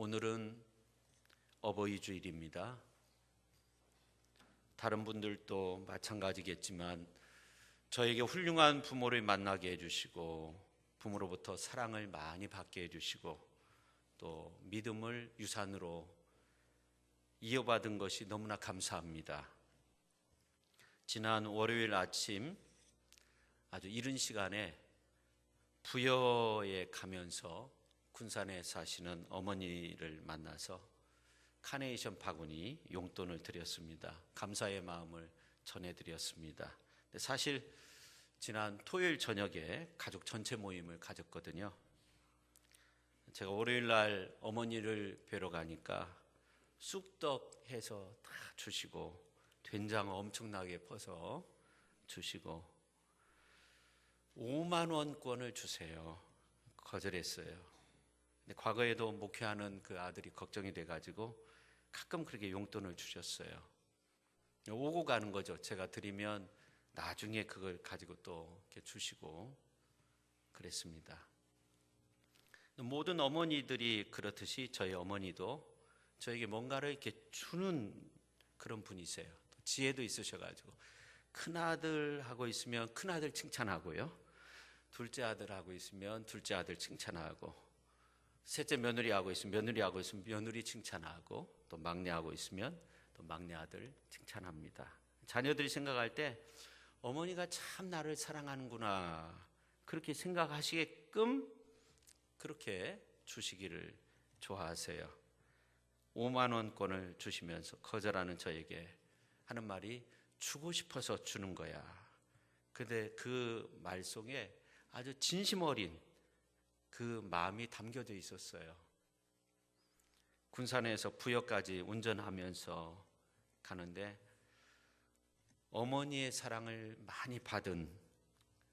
오늘은 어버이 주일입니다. 다른 분들도 마찬가지겠지만 저에게 훌륭한 부모를 만나게 해주시고 부모로부터 사랑을 많이 받게 해주시고 또 믿음을 유산으로 이어받은 것이 너무나 감사합니다. 지난 월요일 아침 아주 이른 시간에 부여에 가면서 군산에 사시는 어머니를 만나서 카네이션 바구니 용돈을 드렸습니다. 감사의 마음을 전해드렸습니다. 사실 지난 토요일 저녁에 가족 전체 모임을 가졌거든요. 제가 월요일 날 어머니를 뵈러 가니까 쑥떡 해서 다 주시고 된장 엄청나게 퍼서 주시고 5만 원권을 주세요. 거절했어요. 근데 과거에도 목회하는 그 아들이 걱정이 돼가지고 가끔 그렇게 용돈을 주셨어요. 오고 가는 거죠. 제가 드리면 나중에 그걸 가지고 또 이렇게 주시고 그랬습니다. 모든 어머니들이 그렇듯이 저희 어머니도 저에게 뭔가를 이렇게 주는 그런 분이세요. 지혜도 있으셔가지고 큰아들 하고 있으면 큰아들 칭찬하고요, 둘째 아들 하고 있으면 둘째 아들 칭찬하고, 셋째 며느리 하고 있으면 며느리 하고 있으면 며느리 칭찬하고, 또 막내 하고 있으면 또 막내 아들 칭찬합니다. 자녀들이 생각할 때 어머니가 참 나를 사랑하는구나 그렇게 생각하시게끔 그렇게 주시기를 좋아하세요. 5만 원권을 주시면서 거절하는 저에게 하는 말이 주고 싶어서 주는 거야. 근데 그 말 속에 아주 진심 어린 그 마음이 담겨져 있었어요. 군산에서 부여까지 운전하면서 가는데 어머니의 사랑을 많이 받은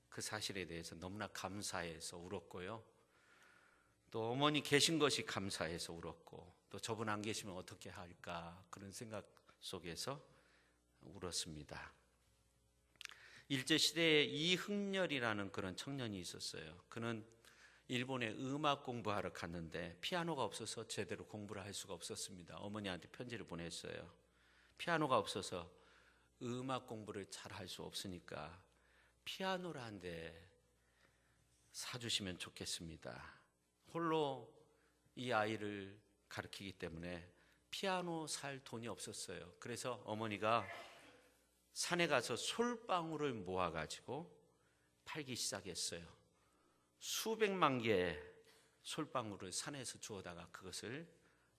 그 사실에 대해서 너무나 감사해서 울었고요. 또 어머니 계신 것이 감사해서 울었고, 또 저분 안 계시면 어떻게 할까 그런 생각 속에서 울었습니다. 일제시대에 이흥렬이라는 그런 청년이 있었어요. 그는 일본에 음악 공부하러 갔는데 피아노가 없어서 제대로 공부를 할 수가 없었습니다. 어머니한테 편지를 보냈어요. 피아노가 없어서 음악 공부를 잘 할 수 없으니까 피아노를 한 대 사주시면 좋겠습니다. 홀로 이 아이를 가르치기 때문에 피아노 살 돈이 없었어요. 그래서 어머니가 산에 가서 솔방울을 모아가지고 팔기 시작했어요. 수백만 개의 솔방울을 산에서 주워다가 그것을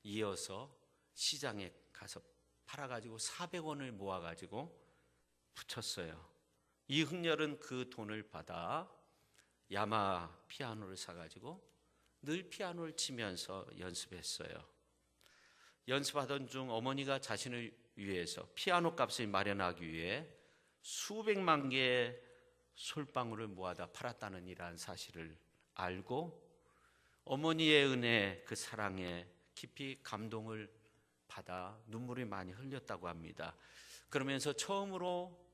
이어서 시장에 가서 팔아가지고 400원을 모아가지고 붙였어요. 이흥렬은 그 돈을 받아 야마 피아노를 사가지고 늘 피아노를 치면서 연습했어요. 연습하던 중 어머니가 자신을 위해서 피아노 값을 마련하기 위해 수백만 개의 솔방울을 모아다 팔았다는 이러한 사실을 알고 어머니의 은혜, 그 사랑에 깊이 감동을 받아 눈물을 많이 흘렸다고 합니다. 그러면서 처음으로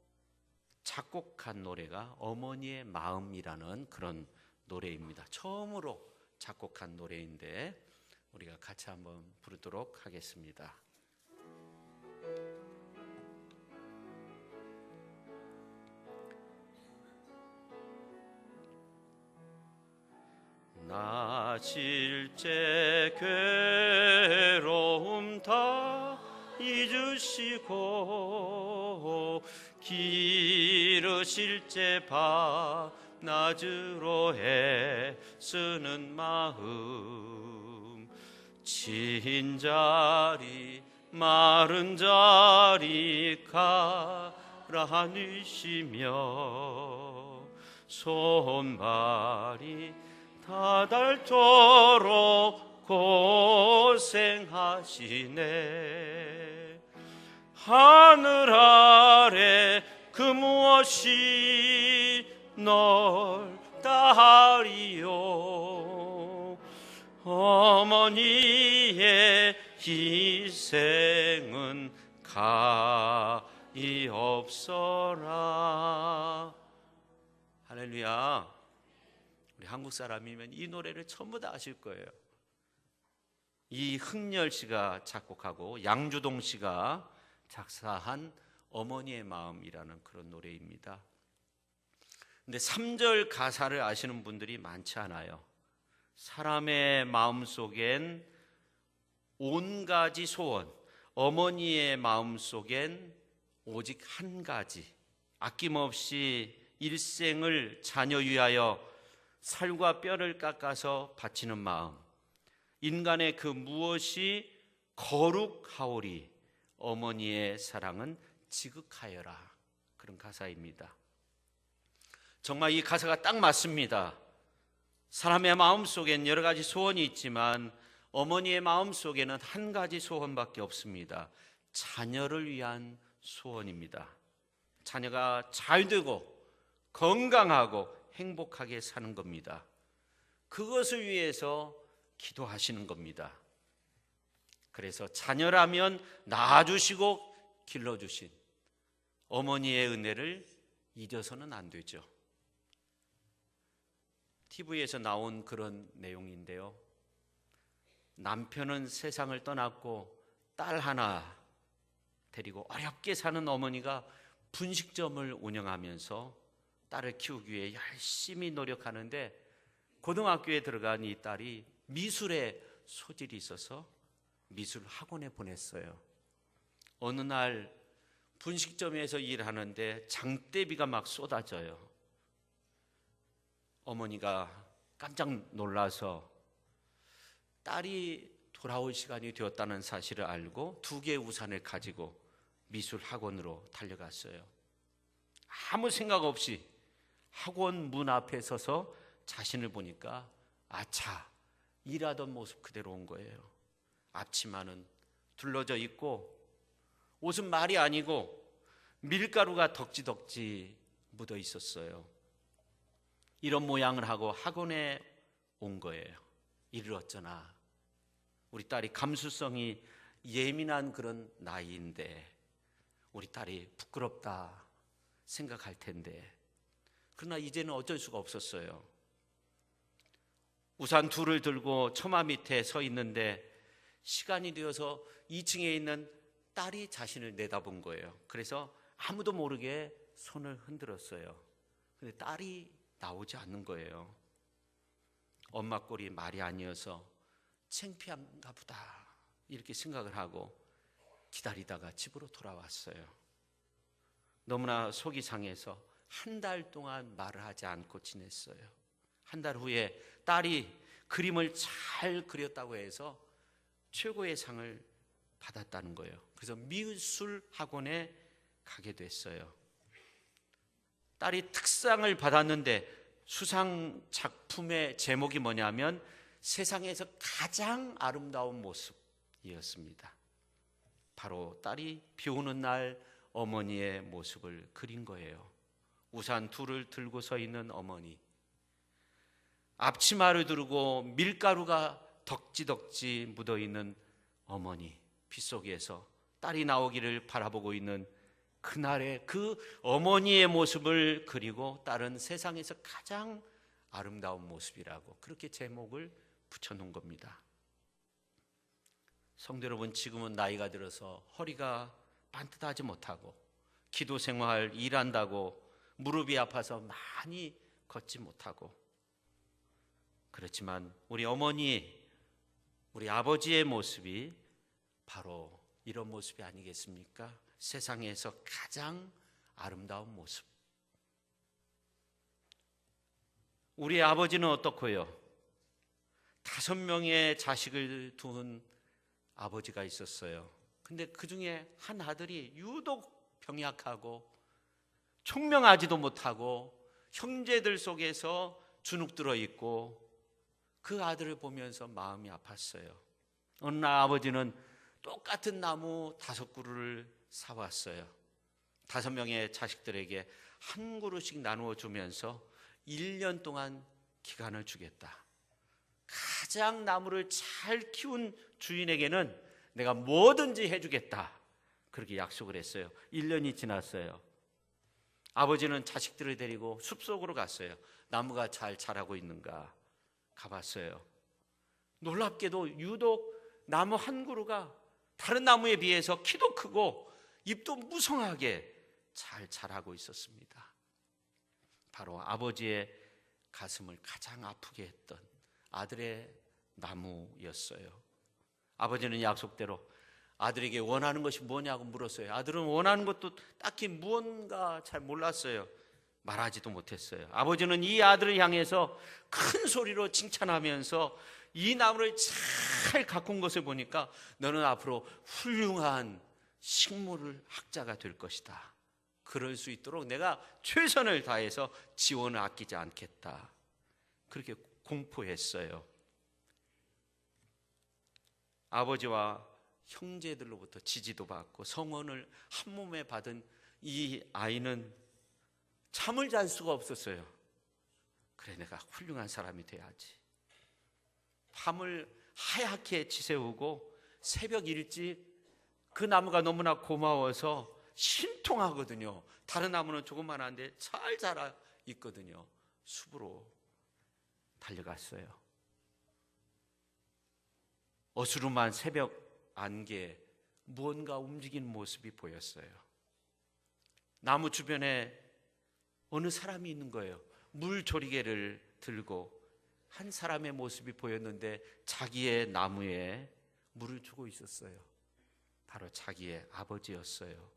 작곡한 노래가 어머니의 마음이라는 그런 노래입니다. 처음으로 작곡한 노래인데 우리가 같이 한번 부르도록 하겠습니다. 나 실제 괴로움 다 잊으시고 기르실제 낮으로 애쓰는 마음, 진자리 마른 자리 가라앉으시며 손발이 다 닳도록 고생하시네. 하늘 아래 그 무엇이 넓다리요. 어머니의 희생은 가히 없어라. 할렐루야. 우리 한국 사람이면 이 노래를 전부 다 아실 거예요. 이흥렬 씨가 작곡하고 양주동 씨가 작사한 어머니의 마음이라는 그런 노래입니다. 근데 3절 가사를 아시는 분들이 많지 않아요. 사람의 마음속엔 온 가지 소원, 어머니의 마음속엔 오직 한 가지, 아낌없이 일생을 자녀 위하여 살과 뼈를 깎아서 바치는 마음, 인간의 그 무엇이 거룩하오리, 어머니의 사랑은 지극하여라. 그런 가사입니다. 정말 이 가사가 딱 맞습니다. 사람의 마음속엔 여러 가지 소원이 있지만 어머니의 마음속에는 한 가지 소원밖에 없습니다. 자녀를 위한 소원입니다. 자녀가 잘 되고 건강하고 행복하게 사는 겁니다. 그것을 위해서 기도하시는 겁니다. 그래서 자녀라면 낳아주시고 길러주신 어머니의 은혜를 잊어서는 안 되죠. TV에서 나온 그런 내용인데요. 남편은 세상을 떠났고 딸 하나 데리고 어렵게 사는 어머니가 분식점을 운영하면서 딸을 키우기 위해 열심히 노력하는데 고등학교에 들어간 이 딸이 미술에 소질이 있어서 미술 학원에 보냈어요. 어느 날 분식점에서 일하는데 장대비가 막 쏟아져요. 어머니가 깜짝 놀라서 딸이 돌아올 시간이 되었다는 사실을 알고 2개의 우산을 가지고 미술 학원으로 달려갔어요. 아무 생각 없이 학원 문 앞에 서서 자신을 보니까 아차, 일하던 모습 그대로 온 거예요. 앞치마는 둘러져 있고 옷은 말이 아니고 밀가루가 덕지덕지 묻어 있었어요. 이런 모양을 하고 학원에 온 거예요. 이를 어쩌나. 우리 딸이 감수성이 예민한 그런 나이인데 우리 딸이 부끄럽다 생각할 텐데, 그러나 이제는 어쩔 수가 없었어요. 우산 둘을 들고 처마 밑에 서 있는데 시간이 되어서 2층에 있는 딸이 자신을 내다본 거예요. 그래서 아무도 모르게 손을 흔들었어요. 근데 딸이 나오지 않는 거예요. 엄마 꼴이 말이 아니어서 창피한가 보다 이렇게 생각을 하고 기다리다가 집으로 돌아왔어요. 너무나 속이 상해서 한 달 동안 말을 하지 않고 지냈어요. 한 달 후에 딸이 그림을 잘 그렸다고 해서 최고의 상을 받았다는 거예요. 그래서 미술 학원에 가게 됐어요. 딸이 특상을 받았는데 수상 작품의 제목이 뭐냐면 세상에서 가장 아름다운 모습이었습니다. 바로 딸이 비 오는 날 어머니의 모습을 그린 거예요. 우산 둘을 들고 서 있는 어머니, 앞치마를 두르고 밀가루가 덕지덕지 묻어있는 어머니, 빗속에서 딸이 나오기를 바라보고 있는 그날의 그 어머니의 모습을 그리고 딸은 세상에서 가장 아름다운 모습이라고 그렇게 제목을 붙여놓은 겁니다. 성도 여러분, 지금은 나이가 들어서 허리가 반듯하지 못하고 기도 생활, 일한다고 무릎이 아파서 많이 걷지 못하고, 그렇지만 우리 어머니, 우리 아버지의 모습이 바로 이런 모습이 아니겠습니까? 세상에서 가장 아름다운 모습. 우리 아버지는 어떻고요? 5명의 자식을 둔 아버지가 있었어요. 근데 그 중에 한 아들이 유독 병약하고 총명하지도 못하고 형제들 속에서 주눅들어 있고, 그 아들을 보면서 마음이 아팠어요. 어느 날 아버지는 똑같은 나무 5그루를 사왔어요. 5명의 자식들에게 한 그루씩 나누어 주면서 1년 동안 기간을 주겠다. 가장 나무를 잘 키운 주인에게는 내가 뭐든지 해주겠다. 그렇게 약속을 했어요. 1년이 지났어요. 아버지는 자식들을 데리고 숲속으로 갔어요. 나무가 잘 자라고 있는가 가봤어요. 놀랍게도 유독 나무 한 그루가 다른 나무에 비해서 키도 크고 잎도 무성하게 잘 자라고 있었습니다. 바로 아버지의 가슴을 가장 아프게 했던 아들의 나무였어요. 아버지는 약속대로 아들에게 원하는 것이 뭐냐고 물었어요. 아들은 원하는 것도 딱히 무언가 잘 몰랐어요. 말하지도 못했어요. 아버지는 이 아들을 향해서 큰 소리로 칭찬하면서 이 나무를 잘 가꾼 것을 보니까 너는 앞으로 훌륭한 식물 학자가 될 것이다. 그럴 수 있도록 내가 최선을 다해서 지원을 아끼지 않겠다. 그렇게 공포했어요. 아버지와 형제들로부터 지지도 받고 성원을 한 몸에 받은 이 아이는 잠을 잘 수가 없었어요. 그래, 내가 훌륭한 사람이 돼야지. 밤을 하얗게 지새우고 새벽 일찍 그 나무가 너무나 고마워서 신통하거든요. 다른 나무는 조그만한데 잘 자라 있거든요. 숲으로 달려갔어요. 어스름한 새벽 안개에 무언가 움직이는 모습이 보였어요. 나무 주변에 어느 사람이 있는 거예요. 물조리개를 들고 한 사람의 모습이 보였는데 자기의 나무에 물을 주고 있었어요. 바로 자기의 아버지였어요.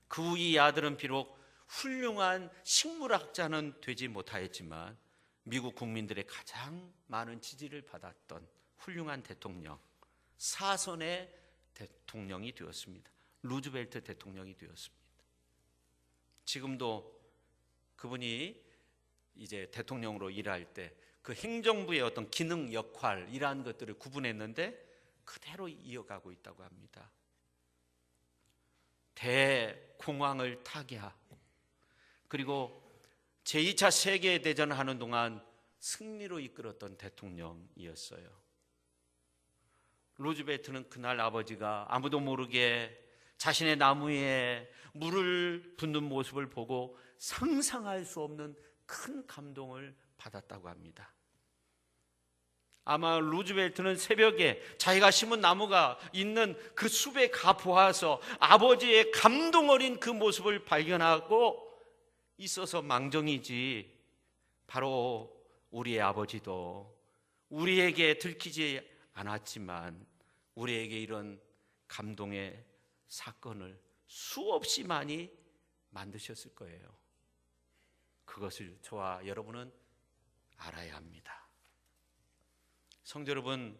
그 후 이 아들은 비록 훌륭한 식물학자는 되지 못하였지만 미국 국민들의 가장 많은 지지를 받았던 훌륭한 대통령, 사선의 대통령이 되었습니다. 루즈벨트 대통령이 되었습니다. 지금도 그분이 이제 대통령으로 일할 때 그 행정부의 어떤 기능 역할 이러한 것들을 구분했는데 그대로 이어가고 있다고 합니다. 대공황을 타개하고 그리고 제2차 세계대전을 하는 동안 승리로 이끌었던 대통령이었어요. 루즈벨트는 그날 아버지가 아무도 모르게 자신의 나무에 물을 붓는 모습을 보고 상상할 수 없는 큰 감동을 받았다고 합니다. 아마 루즈벨트는 새벽에 자기가 심은 나무가 있는 그 숲에 가 보아서 아버지의 감동 어린 그 모습을 발견하고 있어서 망정이지, 바로 우리의 아버지도 우리에게 들키지 않았지만 우리에게 이런 감동의 사건을 수없이 많이 만드셨을 거예요. 그것을 저와 여러분은 알아야 합니다. 성도 여러분,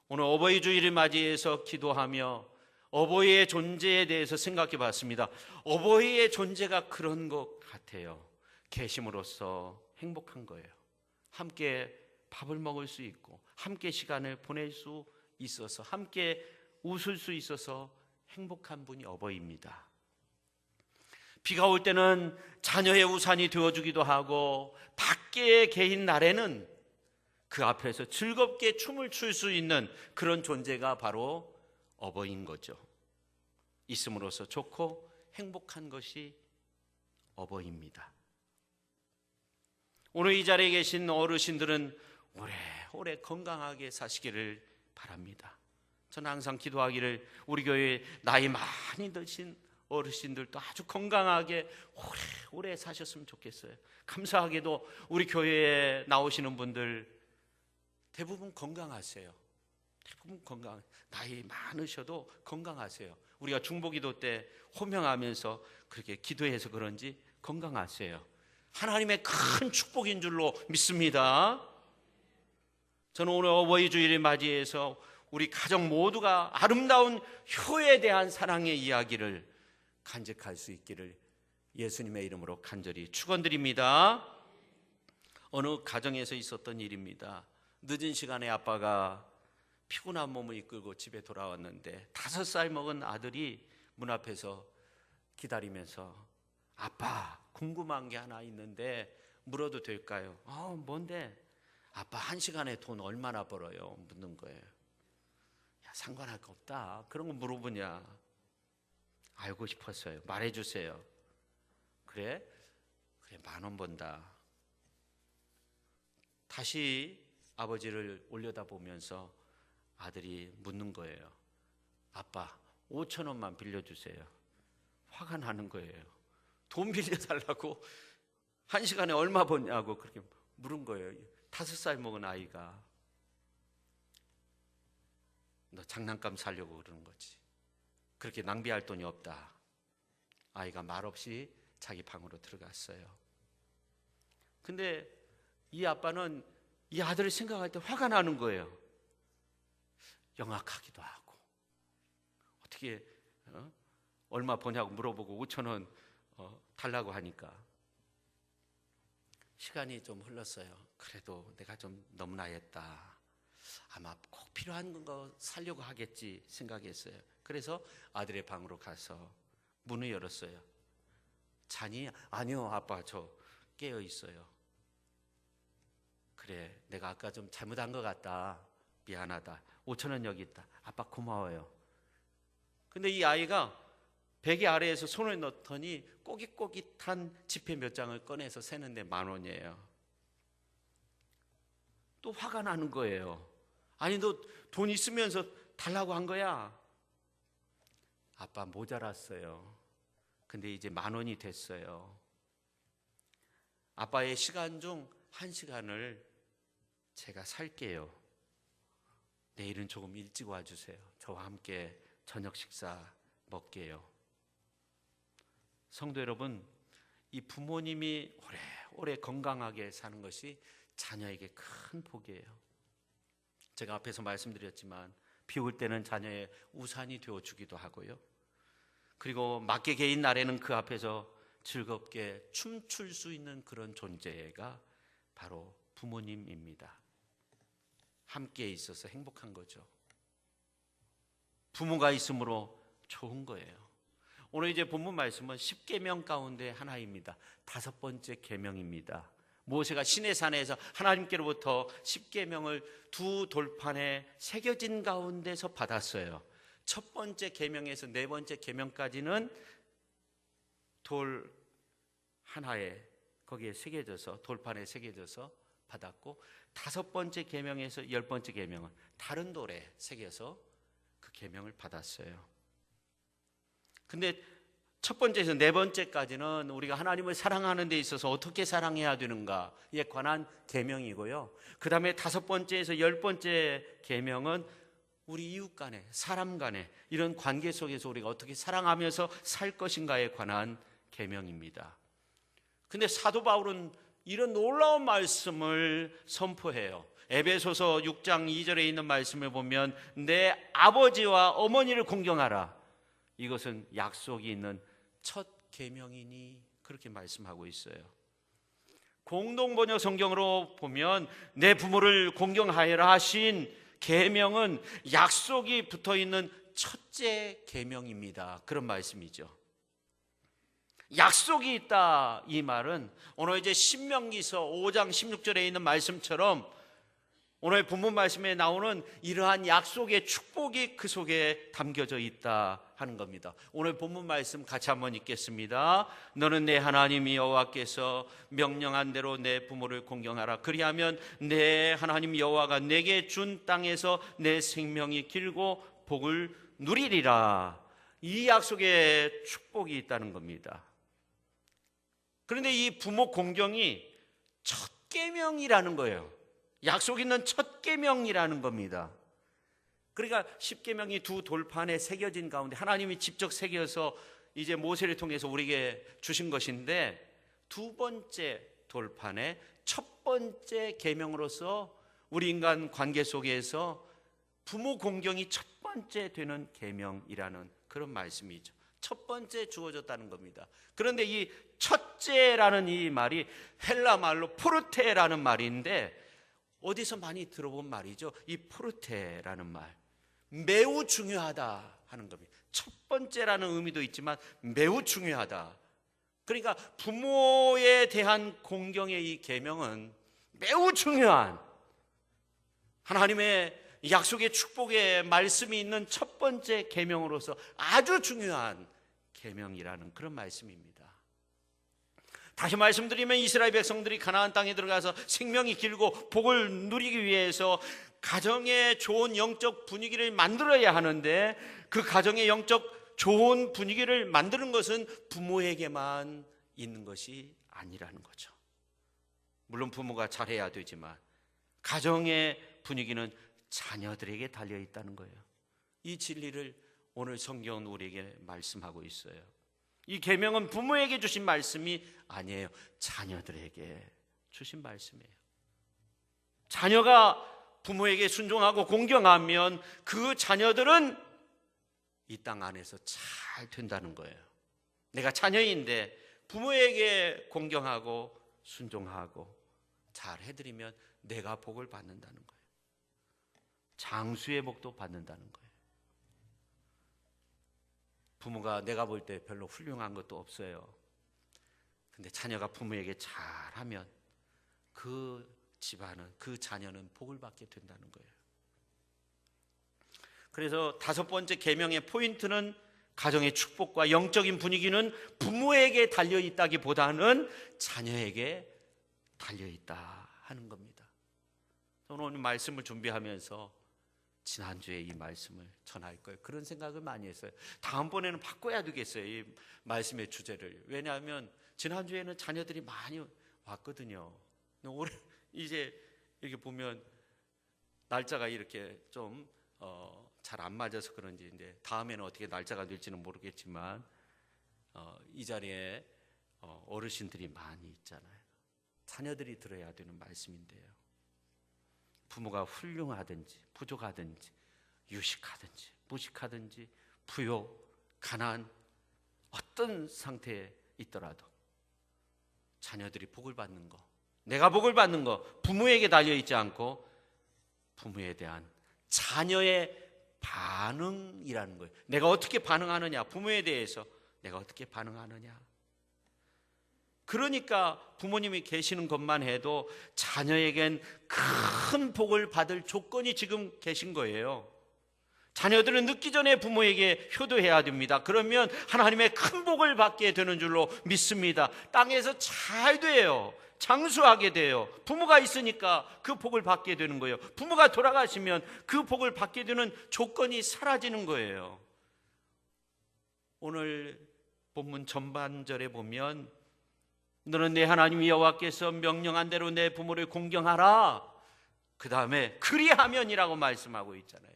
오늘 어버이 주일을 맞이해서 기도하며 어버이의 존재에 대해서 생각해 봤습니다. 어버이의 존재가 그런 것 같아요. 계심으로써 행복한 거예요. 함께 밥을 먹을 수 있고 함께 시간을 보낼 수 있어서 함께 웃을 수 있어서 행복한 분이 어버이입니다. 비가 올 때는 자녀의 우산이 되어주기도 하고 밖에 계인 날에는 그 앞에서 즐겁게 춤을 출 수 있는 그런 존재가 바로 어버이인 거죠. 있음으로써 좋고 행복한 것이 어버이입니다. 오늘 이 자리에 계신 어르신들은 오래오래 건강하게 사시기를 바랍니다. 저는 항상 기도하기를 우리 교회에 나이 많이 드신 어르신들도 아주 건강하게 오래 사셨으면 좋겠어요. 감사하게도 우리 교회에 나오시는 분들 대부분 건강하세요. 대부분 건강, 나이 많으셔도 건강하세요. 우리가 중보기도 때 호명하면서 그렇게 기도해서 그런지 건강하세요. 하나님의 큰 축복인 줄로 믿습니다. 저는 오늘 어버이 주일을 맞이해서 우리 가정 모두가 아름다운 효에 대한 사랑의 이야기를 간직할 수 있기를 예수님의 이름으로 간절히 축원드립니다. 어느 가정에서 있었던 일입니다. 늦은 시간에 아빠가 피곤한 몸을 이끌고 집에 돌아왔는데 5살 먹은 아들이 문 앞에서 기다리면서 아빠, 궁금한 게 하나 있는데 물어도 될까요? 뭔데? 아빠 1시간에 돈 얼마나 벌어요? 묻는 거예요. 야, 상관할 거 없다. 그런 거 물어보냐? 알고 싶었어요. 말해주세요. 그래 10,000원 번다. 다시 아버지를 올려다보면서 아들이 묻는 거예요. 아빠, 5천 원만 빌려주세요. 화가 나는 거예요. 돈 빌려달라고 1시간에 얼마 버냐고 그렇게 물은 거예요. 5살 먹은 아이가. 너 장난감 사려고 그러는 거지. 그렇게 낭비할 돈이 없다. 아이가 말없이 자기 방으로 들어갔어요. 근데 이 아빠는 이 아들을 생각할 때 화가 나는 거예요. 영악하기도 하고, 어떻게 얼마 버냐고 물어보고 5천 원 달라고 하니까. 시간이 좀 흘렀어요. 그래도 내가 좀 너무나 했다. 아마 꼭 필요한 거 사려고 하겠지 생각했어요. 그래서 아들의 방으로 가서 문을 열었어요. 자니? 아니요, 아빠, 저 깨어 있어요. 그래, 내가 아까 좀 잘못한 것 같다. 미안하다. 5천 원 여기 있다. 아빠 고마워요. 근데 이 아이가 베개 아래에서 손을 넣더니 꼬깃꼬깃한 지폐 몇 장을 꺼내서 세는데 10,000원이에요. 또 화가 나는 거예요. 아니, 너 돈 있으면서 달라고 한 거야? 아빠 모자랐어요. 근데 이제 10,000원이 됐어요. 아빠의 시간 중 1시간을 제가 살게요. 내일은 조금 일찍 와주세요. 저와 함께 저녁 식사 먹게요. 성도 여러분, 이 부모님이 오래오래 건강하게 사는 것이 자녀에게 큰 복이에요. 제가 앞에서 말씀드렸지만 비 올 때는 자녀의 우산이 되어주기도 하고요. 그리고 맞게 개인 날에는 그 앞에서 즐겁게 춤출 수 있는 그런 존재가 바로 부모님입니다. 함께 있어서 행복한 거죠. 부모가 있으므로 좋은 거예요. 오늘 이제 본문 말씀은 10계명 가운데 하나입니다. 5번째 계명입니다. 모세가 시내산에서 하나님께로부터 10계명을 두 돌판에 새겨진 가운데서 받았어요. 첫 번째 계명에서 네 번째 계명까지는 돌 하나에 거기에 새겨져서 돌판에 새겨져서 받았고, 5번째 계명에서 10번째 계명은 다른 돌에 새겨서 그 계명을 받았어요. 근데 첫 번째에서 네 번째까지는 우리가 하나님을 사랑하는 데 있어서 어떻게 사랑해야 되는가에 관한 계명이고요. 그 다음에 5번째에서 10번째 계명은 우리 이웃 간에, 사람 간에 이런 관계 속에서 우리가 어떻게 사랑하면서 살 것인가에 관한 계명입니다. 근데 사도 바울은 이런 놀라운 말씀을 선포해요. 에베소서 6장 2절에 있는 말씀을 보면 내 아버지와 어머니를 공경하라. 이것은 약속이 있는 첫 계명이니, 그렇게 말씀하고 있어요. 공동번역 성경으로 보면 내 부모를 공경하여라 하신 계명은 약속이 붙어있는 첫째 계명입니다. 그런 말씀이죠. 약속이 있다, 이 말은 오늘 이제 신명기서 5장 16절에 있는 말씀처럼 오늘 본문 말씀에 나오는 이러한 약속의 축복이 그 속에 담겨져 있다 하는 겁니다. 오늘 본문 말씀 같이 한번 읽겠습니다. 너는 내 하나님 여호와께서 명령한 대로 내 부모를 공경하라. 그리하면 내 하나님 여호와가 내게 준 땅에서 내 생명이 길고 복을 누리리라. 이 약속의 축복이 있다는 겁니다. 그런데 이 부모 공경이 첫 계명이라는 거예요. 약속 있는 첫 계명이라는 겁니다. 그러니까 10계명이 두 돌판에 새겨진 가운데 하나님이 직접 새겨서 이제 모세를 통해서 우리에게 주신 것인데, 두 번째 돌판에 첫 번째 계명으로서 우리 인간 관계 속에서 부모 공경이 첫 번째 되는 계명이라는 그런 말씀이죠. 첫 번째 주어졌다는 겁니다. 그런데 이 첫째라는 이 말이 헬라 말로 포르테라는 말인데, 어디서 많이 들어본 말이죠. 이 포르테라는 말, 매우 중요하다 하는 겁니다. 첫 번째라는 의미도 있지만 매우 중요하다. 그러니까 부모에 대한 공경의 이 계명은 매우 중요한, 하나님의 약속의 축복의 말씀이 있는 첫 번째 계명으로서 아주 중요한 계명이라는 그런 말씀입니다. 다시 말씀드리면 이스라엘 백성들이 가나안 땅에 들어가서 생명이 길고 복을 누리기 위해서 가정의 좋은 영적 분위기를 만들어야 하는데 그 가정의 영적 좋은 분위기를 만드는 것은 부모에게만 있는 것이 아니라는 거죠. 물론 부모가 잘해야 되지만 가정의 분위기는 자녀들에게 달려 있다는 거예요. 이 진리를 오늘 성경은 우리에게 말씀하고 있어요. 이 계명은 부모에게 주신 말씀이 아니에요. 자녀들에게 주신 말씀이에요. 자녀가 부모에게 순종하고 공경하면 그 자녀들은 이 땅 안에서 잘 된다는 거예요. 내가 자녀인데 부모에게 공경하고 순종하고 잘 해드리면 내가 복을 받는다는 거예요. 장수의 복도 받는다는 거예요. 부모가 내가 볼 때 별로 훌륭한 것도 없어요. 근데 자녀가 부모에게 잘하면 그 집안은, 그 자녀는 복을 받게 된다는 거예요. 그래서 5번째 계명의 포인트는 가정의 축복과 영적인 분위기는 부모에게 달려있다기보다는 자녀에게 달려있다 하는 겁니다. 저는 오늘 말씀을 준비하면서 지난주에 이 말씀을 전할 걸 그런 생각을 많이 했어요. 다음번에는 바꿔야 되겠어요, 이 말씀의 주제를. 왜냐하면 지난주에는 자녀들이 많이 왔거든요. 올해 이제 이렇게 보면 날짜가 이렇게 좀 잘 안 맞아서 그런지 이제 다음에는 어떻게 날짜가 될지는 모르겠지만 이 자리에 어르신들이 많이 있잖아요. 자녀들이 들어야 되는 말씀인데요. 부모가 훌륭하든지 부족하든지 유식하든지 무식하든지 부요, 가난 어떤 상태에 있더라도 자녀들이 복을 받는 거, 내가 복을 받는 거 부모에게 달려있지 않고 부모에 대한 자녀의 반응이라는 거예요. 내가 어떻게 반응하느냐, 부모에 대해서 내가 어떻게 반응하느냐. 그러니까 부모님이 계시는 것만 해도 자녀에겐 큰 복을 받을 조건이 지금 계신 거예요. 자녀들은 늦기 전에 부모에게 효도해야 됩니다. 그러면 하나님의 큰 복을 받게 되는 줄로 믿습니다. 땅에서 잘 돼요. 장수하게 돼요. 부모가 있으니까 그 복을 받게 되는 거예요. 부모가 돌아가시면 그 복을 받게 되는 조건이 사라지는 거예요. 오늘 본문 전반절에 보면 너는 내 하나님 여호와께서 명령한 대로 내 부모를 공경하라. 그 다음에 그리하면이라고 말씀하고 있잖아요.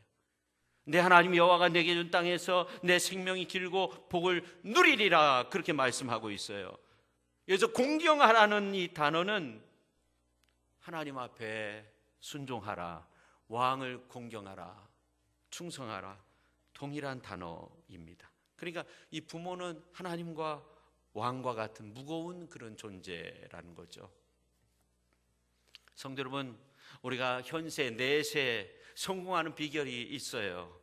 내 하나님 여호와가 내게 준 땅에서 내 생명이 길고 복을 누리리라, 그렇게 말씀하고 있어요. 그래서 공경하라는 이 단어는 하나님 앞에 순종하라, 왕을 공경하라, 충성하라, 동일한 단어입니다. 그러니까 이 부모는 하나님과 왕과 같은 무거운 그런 존재라는 거죠. 성도 여러분, 우리가 현세 내세 성공하는 비결이 있어요.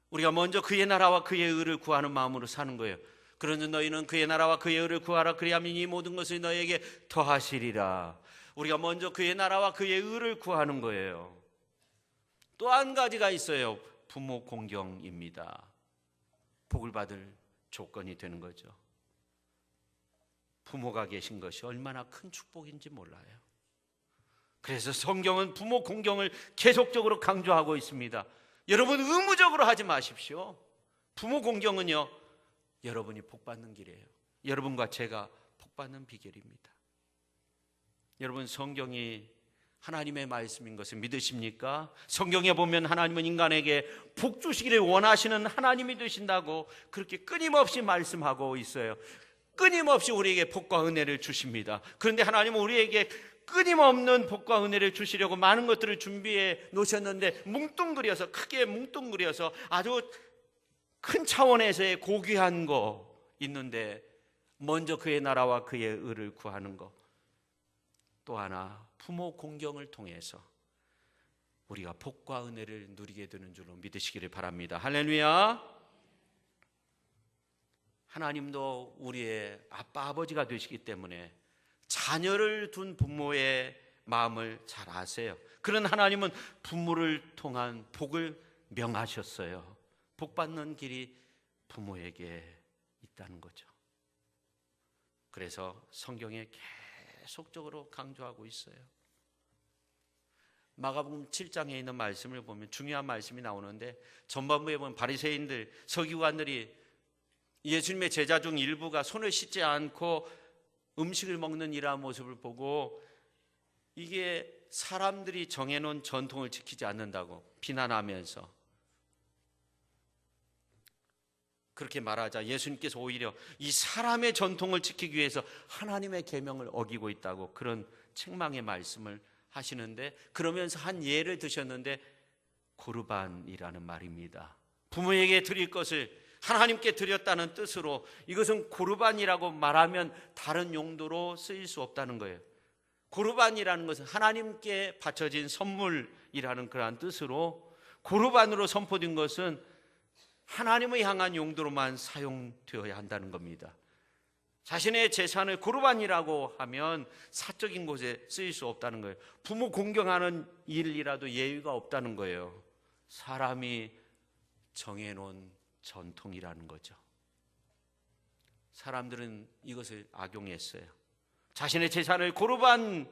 우리가 먼저 그의 나라와 그의 의를 구하는 마음으로 사는 거예요. 그러는 너희는 그의 나라와 그의 의를 구하라. 그리하면 이 모든 것을 너희에게 더하시리라. 우리가 먼저 그의 나라와 그의 의를 구하는 거예요. 또 한 가지가 있어요. 부모 공경입니다. 복을 받을 조건이 되는 거죠. 부모가 계신 것이 얼마나 큰 축복인지 몰라요. 그래서 성경은 부모 공경을 계속적으로 강조하고 있습니다. 여러분, 의무적으로 하지 마십시오. 부모 공경은요, 여러분이 복받는 길이에요. 여러분과 제가 복받는 비결입니다. 여러분, 성경이 하나님의 말씀인 것을 믿으십니까? 성경에 보면 하나님은 인간에게 복 주시기를 원하시는 하나님이 되신다고 그렇게 끊임없이 말씀하고 있어요. 끊임없이 우리에게 복과 은혜를 주십니다. 그런데 하나님은 우리에게 끊임없는 복과 은혜를 주시려고 많은 것들을 준비해 놓으셨는데 뭉뚱그려서, 크게 뭉뚱그려서 아주 큰 차원에서의 고귀한 거 있는데 먼저 그의 나라와 그의 의를 구하는 거, 또 하나 부모 공경을 통해서 우리가 복과 은혜를 누리게 되는 줄로 믿으시기를 바랍니다. 할렐루야. 하나님도 우리의 아빠 아버지가 되시기 때문에 자녀를 둔 부모의 마음을 잘 아세요. 그런 하나님은 부모를 통한 복을 명하셨어요. 복 받는 길이 부모에게 있다는 거죠. 그래서 성경에 계속적으로 강조하고 있어요. 마가복음 7장에 있는 말씀을 보면 중요한 말씀이 나오는데, 전반부에 보면 바리새인들, 서기관들이 예수님의 제자 중 일부가 손을 씻지 않고 음식을 먹는 이러한 모습을 보고 이게 사람들이 정해놓은 전통을 지키지 않는다고 비난하면서, 그렇게 말하자 예수님께서 오히려 이 사람의 전통을 지키기 위해서 하나님의 계명을 어기고 있다고 그런 책망의 말씀을 하시는데, 그러면서 한 예를 드셨는데 고르반이라는 말입니다. 부모에게 드릴 것을 하나님께 드렸다는 뜻으로, 이것은 고르반이라고 말하면 다른 용도로 쓰일 수 없다는 거예요. 고르반이라는 것은 하나님께 바쳐진 선물이라는 그러한 뜻으로, 고르반으로 선포된 것은 하나님을 향한 용도로만 사용되어야 한다는 겁니다. 자신의 재산을 고르반이라고 하면 사적인 곳에 쓰일 수 없다는 거예요. 부모 공경하는 일이라도 예의가 없다는 거예요. 사람이 정해놓은 전통이라는 거죠. 사람들은 이것을 악용했어요. 자신의 재산을 고르반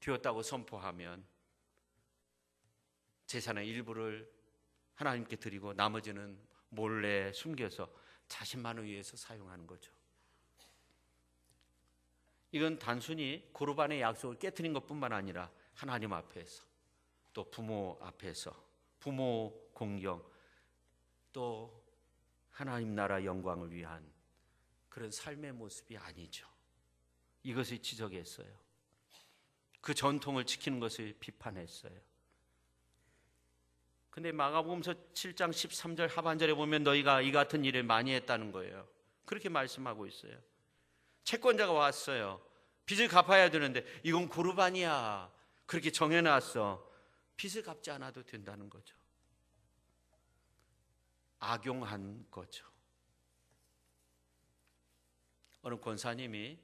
되었다고 선포하면 재산의 일부를 하나님께 드리고 나머지는 몰래 숨겨서 자신만을 위해서 사용하는 거죠. 이건 단순히 고르반의 약속을 깨트린 것뿐만 아니라 하나님 앞에서, 또 부모 앞에서 부모 공경, 또 하나님 나라 영광을 위한 그런 삶의 모습이 아니죠. 이것을 지적했어요. 그 전통을 지키는 것을 비판했어요. 근데 마가복음서 7장 13절 하반절에 보면 너희가 이 같은 일을 많이 했다는 거예요. 그렇게 말씀하고 있어요. 채권자가 왔어요. 빚을 갚아야 되는데 이건 고르반이야, 그렇게 정해놨어. 빚을 갚지 않아도 된다는 거죠. 악용한 거죠. 어느 권사님이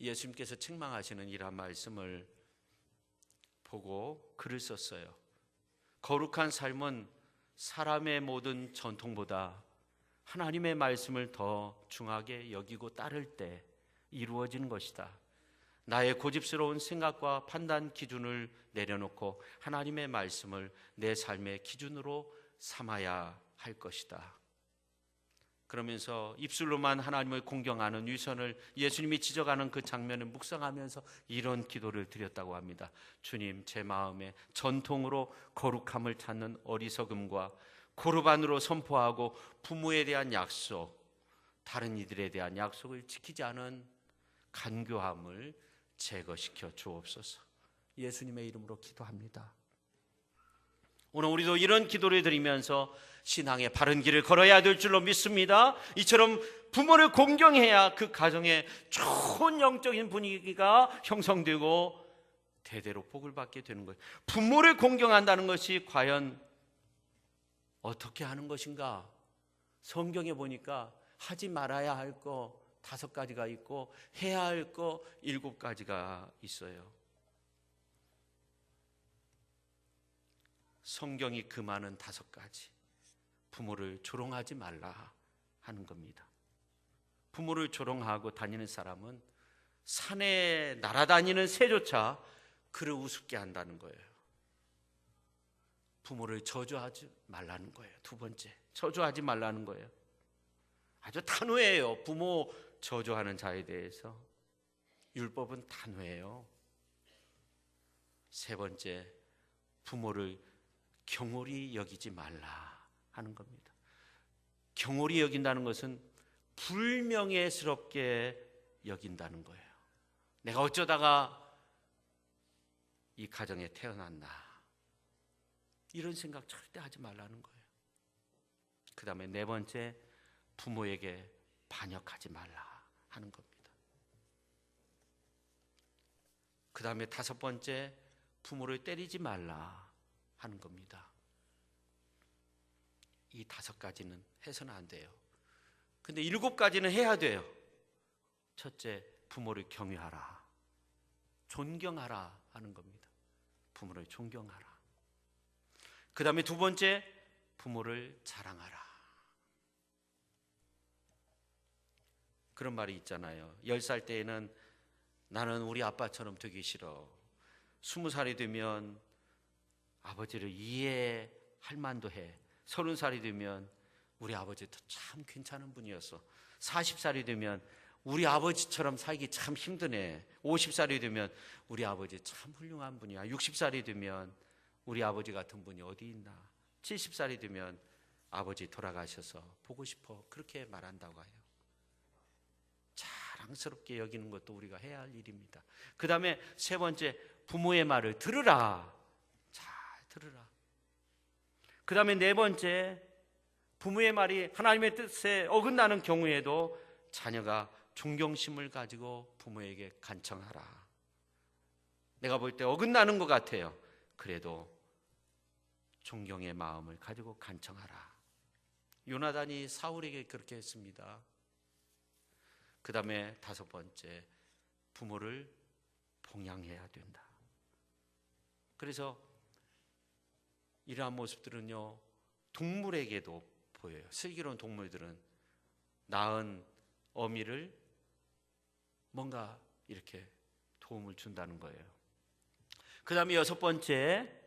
예수님께서 책망하시는 이러한 말씀을 보고 글을 썼어요. 거룩한 삶은 사람의 모든 전통보다 하나님의 말씀을 더 중하게 여기고 따를 때 이루어지는 것이다. 나의 고집스러운 생각과 판단 기준을 내려놓고 하나님의 말씀을 내 삶의 기준으로 삼아야 할 것이다. 그러면서 입술로만 하나님을 공경하는 위선을 예수님이 지적하는 그 장면을 묵상하면서 이런 기도를 드렸다고 합니다. 주님, 제 마음에 전통으로 거룩함을 찾는 어리석음과 고르반으로 선포하고 부모에 대한 약속, 다른 이들에 대한 약속을 지키지 않은 간교함을 제거시켜 주옵소서. 예수님의 이름으로 기도합니다. 오늘 우리도 이런 기도를 드리면서 신앙의 바른 길을 걸어야 될 줄로 믿습니다. 이처럼 부모를 공경해야 그 가정에 좋은 영적인 분위기가 형성되고 대대로 복을 받게 되는 거예요. 부모를 공경한다는 것이 과연 어떻게 하는 것인가? 성경에 보니까 하지 말아야 할 거 5가지가 있고 해야 할 거 7가지가 있어요. 성경이 금하는 5가지. 부모를 조롱하지 말라 하는 겁니다. 부모를 조롱하고 다니는 사람은 산에 날아다니는 새조차 그를 우습게 한다는 거예요. 부모를 저주하지 말라는 거예요. 2번째, 저주하지 말라는 거예요. 아주 단호해요. 부모 저주하는 자에 대해서 율법은 단호해요. 3번째, 부모를 경홀히 여기지 말라 하는 겁니다. 경홀히 여긴다는 것은 불명예스럽게 여긴다는 거예요. 내가 어쩌다가 이 가정에 태어났나, 이런 생각 절대 하지 말라는 거예요. 그 다음에 4번째, 부모에게 반역하지 말라 하는 겁니다. 그 다음에 5번째, 부모를 때리지 말라 하는 겁니다. 이 5가지는 해서는 안 돼요. 근데 7가지는 해야 돼요. 첫째, 부모를 경외하라, 존경하라 하는 겁니다. 부모를 존경하라. 그 다음에 2번째, 부모를 자랑하라. 그런 말이 있잖아요. 10살 때에는 나는 우리 아빠처럼 되기 싫어. 20살이 되면 아버지를 이해할 만도 해. 30살이 되면 우리 아버지도 참 괜찮은 분이었어. 40살이 되면 우리 아버지처럼 살기 참 힘드네. 50살이 되면 우리 아버지 참 훌륭한 분이야. 60살이 되면 우리 아버지 같은 분이 어디 있나. 70살이 되면 아버지 돌아가셔서 보고 싶어. 그렇게 말한다고 해요. 자랑스럽게 여기는 것도 우리가 해야 할 일입니다. 그 다음에 세 번째, 부모의 말을 들으라. 잘 들으라. 그 다음에 네 번째, 부모의 말이 하나님의 뜻에 어긋나는 경우에도 자녀가 존경심을 가지고 부모에게 간청하라. 내가 볼 때 어긋나는 것 같아요. 그래도 존경의 마음을 가지고 간청하라. 요나단이 사울에게 그렇게 했습니다. 그 다음에 다섯 번째, 부모를 봉양해야 된다. 그래서 이러한 모습들은요, 동물에게도 보여요. 슬기로운 동물들은 낳은 어미를 뭔가 이렇게 도움을 준다는 거예요. 그 다음에 여섯 번째,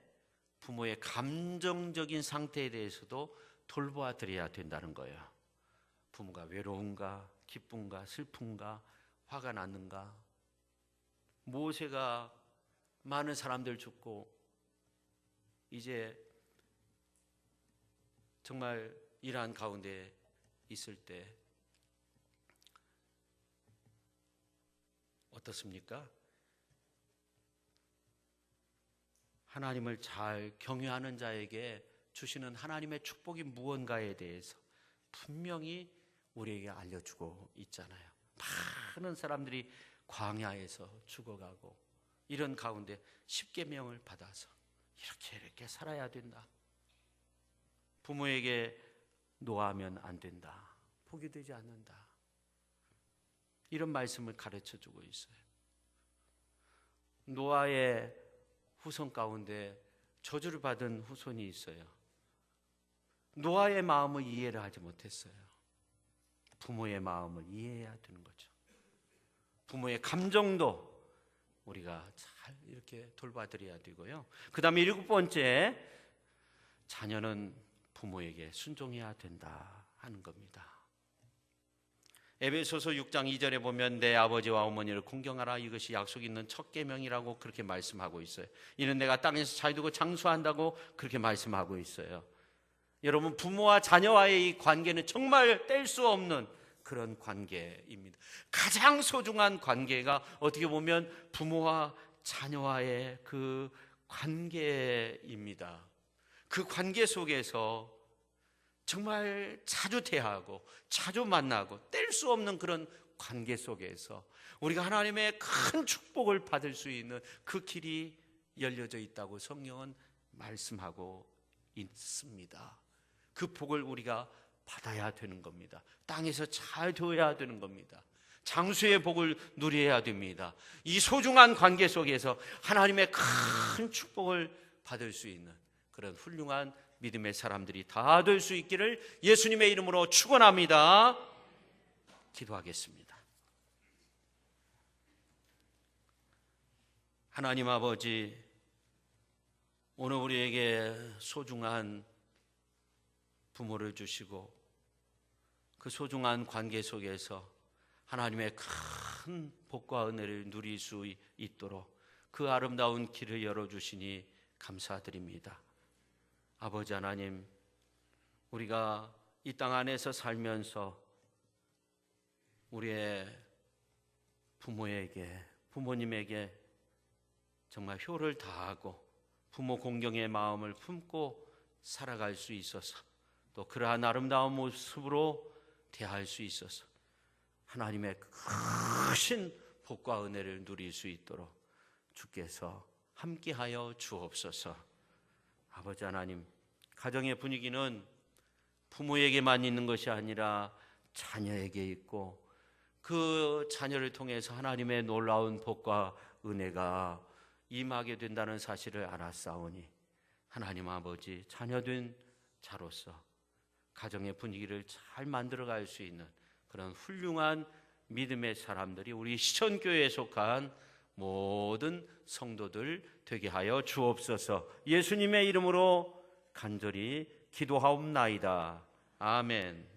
부모의 감정적인 상태에 대해서도 돌보아 드려야 된다는 거예요. 부모가 외로운가, 기쁜가, 슬픈가, 화가 났는가. 모세가 많은 사람들 죽고 이제 정말 이러한 가운데 있을 때 어떻습니까? 하나님을 잘 경외하는 자에게 주시는 하나님의 축복이 무언가에 대해서 분명히 우리에게 알려주고 있잖아요. 많은 사람들이 광야에서 죽어가고 이런 가운데 십계명을 받아서 이렇게 살아야 된다. 부모에게 노하면 안 된다. 포기되지 않는다. 이런 말씀을 가르쳐주고 있어요. 노아의 후손 가운데 저주를 받은 후손이 있어요. 노아의 마음을 이해를 하지 못했어요. 부모의 마음을 이해해야 되는 거죠. 부모의 감정도 우리가 잘 이렇게 돌봐드려야 되고요. 그 다음에 일곱 번째, 자녀는 부모에게 순종해야 된다 하는 겁니다. 에베소서 6장 2절에 보면 내 아버지와 어머니를 공경하라, 이것이 약속 있는 첫 계명이라고 그렇게 말씀하고 있어요. 이는 내가 땅에서 잘 두고 장수한다고 그렇게 말씀하고 있어요. 여러분, 부모와 자녀와의 이 관계는 정말 뗄 수 없는 그런 관계입니다. 가장 소중한 관계가 어떻게 보면 부모와 자녀와의 그 관계입니다. 그 관계 속에서 정말 자주 대하고 자주 만나고 뗄 수 없는 그런 관계 속에서 우리가 하나님의 큰 축복을 받을 수 있는 그 길이 열려져 있다고 성경은 말씀하고 있습니다. 그 복을 우리가 받아야 되는 겁니다. 땅에서 잘 되어야 되는 겁니다. 장수의 복을 누려야 됩니다. 이 소중한 관계 속에서 하나님의 큰 축복을 받을 수 있는 그런 훌륭한 믿음의 사람들이 다 될 수 있기를 예수님의 이름으로 축원합니다. 기도하겠습니다. 하나님 아버지, 오늘 우리에게 소중한 부모를 주시고 그 소중한 관계 속에서 하나님의 큰 복과 은혜를 누릴 수 있도록 그 아름다운 길을 열어주시니 감사드립니다. 아버지 하나님, 우리가 이 땅 안에서 살면서 우리의 부모에게, 부모님에게 정말 효를 다하고 부모 공경의 마음을 품고 살아갈 수 있어서, 또 그러한 아름다운 모습으로 대할 수 있어서 하나님의 크신 복과 은혜를 누릴 수 있도록 주께서 함께하여 주옵소서. 아버지 하나님, 가정의 분위기는 부모에게만 있는 것이 아니라 자녀에게 있고 그 자녀를 통해서 하나님의 놀라운 복과 은혜가 임하게 된다는 사실을 알았사오니 하나님 아버지, 자녀된 자로서 가정의 분위기를 잘 만들어갈 수 있는 그런 훌륭한 믿음의 사람들이 우리 시천교회에 속한 모든 성도들 되게 하여 주옵소서. 예수님의 이름으로 간절히 기도하옵나이다. 아멘.